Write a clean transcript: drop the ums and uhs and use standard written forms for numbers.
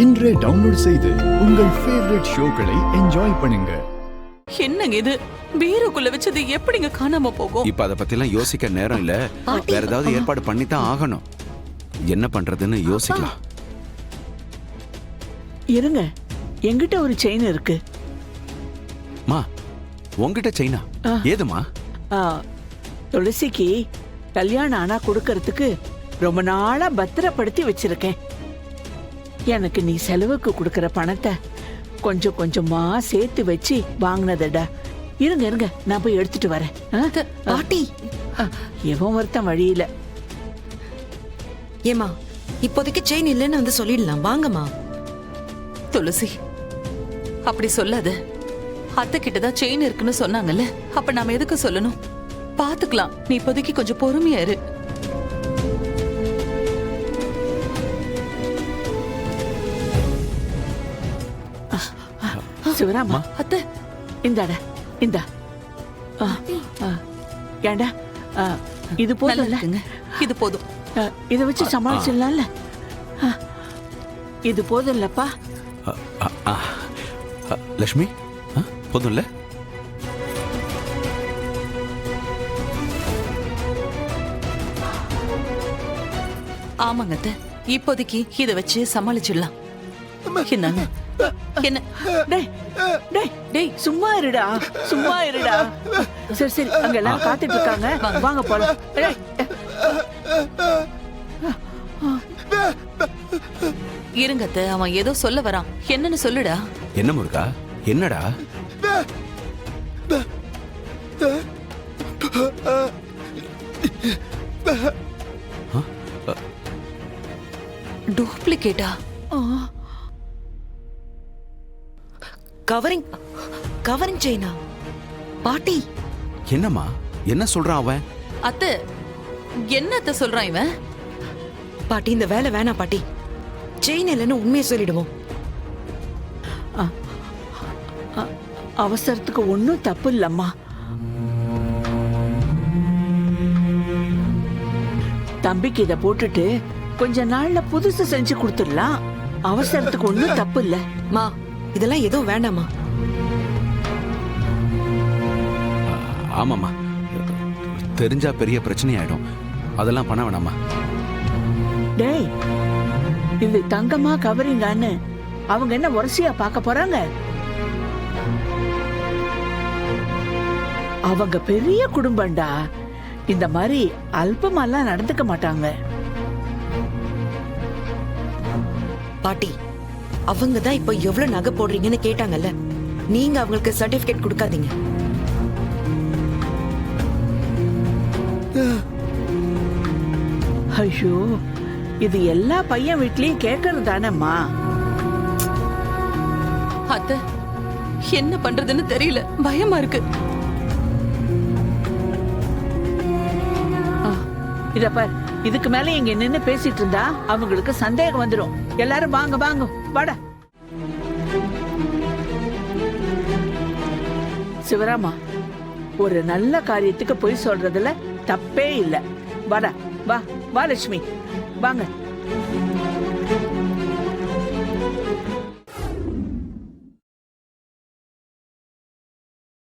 இன்றே டவுன்லோட் செய்து உங்கள் ஃபேவரட் ஷோக்களை என்ஜாய் பண்ணுங்க. என்னங்க இது, பீரோக்குள்ள வச்சது எப்படிங்க காணாம போகும்? இப்ப அத பத்தி எல்லாம் யோசிக்க நேரம் இல்ல. வேற ஏதாவது ஏற்பாடு பண்ணி தான் ஆகணும். என்ன பண்றதுன்னு யோசிக்கலாம். இருங்க, என்கிட்ட ஒரு செயின் இருக்கு. மா, உங்ககிட்ட செயினா? ஏதுமா? துளசிக்கு கல்யாணம் ஆனா கொடுக்கறதுக்கு ரொம்ப நாளா பத்திரப்படுத்தி வச்சிருக்கேன். எனக்கு நீ செலவுக்கு கொடுக்கற பணத்தை கொஞ்சம் கொஞ்சமா சேர்த்து வச்சு வாங்கினதடா. இருங்க இருங்க, நான் போய் எடுத்துட்டு வரேன். பாட்டி, எவன் ஒருத்தன் வழியில. ஏமா, இப்போதைக்கு செயின் இல்லைன்னு வந்து சொல்லிடலாம். வாங்கம்மா. துளசி, அப்படி சொல்லாத. அத்தை கிட்டதான் செயின் இருக்குன்னு சொன்னாங்கல்ல, அப்ப நாம எதுக்கு சொல்லணும்? பாத்துக்கலாம், நீ இப்போதைக்கு கொஞ்சம் பொறுமையா இரு. சிவராமா, அத்தை இந்தாடா, இந்தா. ஏண்டா, இது போதும்ல? இது போதும். இத வச்சு சமாளிச்சிடலாம்ல? இது போதும்லப்பா? லட்சுமி, போதும்ல? ஆமாங்க அத்தை, இப்போதைக்கு இத வச்சு சமாளிச்சிடலாம். என்னங்க? என்ன? டேய் டேய் டேய், சும்மா இருடா, சும்மா இருடா. சரி சரி, அங்க எல்லாம் காத்துட்டு இருக்காங்க, வாங்க போலாம். டேய், இருங்க அத்தை, அவன் ஏதோ சொல்ல வரான். என்னன்னு சொல்லுடா. என்ன முருகா, என்னடா? டூப்ளிகேட்டா? கவரிங் கவரிங் செயினா? பாட்டி, என்னம்மா, என்ன சொல்றான் அவன்? அத்தை, என்ன அத்தை சொல்றான் இவன்? பாட்டி, இந்த வேலை வேணாம் பாட்டி. செயின் இல்லைன்னு உண்மையை சொல்லிடுவோம். அவசரத்துக்கு ஒன்னும் தப்பு இல்லம்மா. தம்பிக்கு இத போட்டுட்டு கொஞ்ச நாள்ல புதுசு செஞ்சு கொடுத்துடலாம். அவசரத்துக்கு ஒன்னும் தப்பு இல்ல. மா, இதெல்லாம் எதுவும் வேண்டாமா? ஆமாம்மா, தெரிஞ்சா பெரிய பிரச்சனை ஆயிடும். அதெல்லாம் பண்ண வேணாமா? டேய், இது தங்கமா கவரிங்கான்னு அவங்க என்ன வரிசையா பார்க்க போறாங்க? அவங்க பெரிய குடும்பம்டா. இந்த மாதிரி அல்பமாலாம் நடந்துக்க மாட்டாங்க. பாட்டி, அவங்க தான் இப்ப எவ்வளவு நகை போடுறீங்கன்னு கேட்டாங்கல்ல. நீங்க அவங்களுக்கு சர்டிபிகேட் கொடுக்காதீங்க. ஐயோ, இது எல்லா பையன் வீட்லயும் கேட்கறது தானேம்மா. அத்தை, என்ன பண்றதுன்னு தெரியல, பயமா இருக்கு. இத பார், இதுக்கு மேல இங்க நின்னு பேசிட்டு இருந்தா அவங்களுக்கு சந்தேகம் வந்துடும். எல்லாரும் வாங்க வாங்க, வாடா. சிவராமா, ஒரு நல்ல காரியத்துக்கு போய் சொல்றதுல தப்பே இல்ல. வாடா, வா வா லட்சுமி, வாங்க.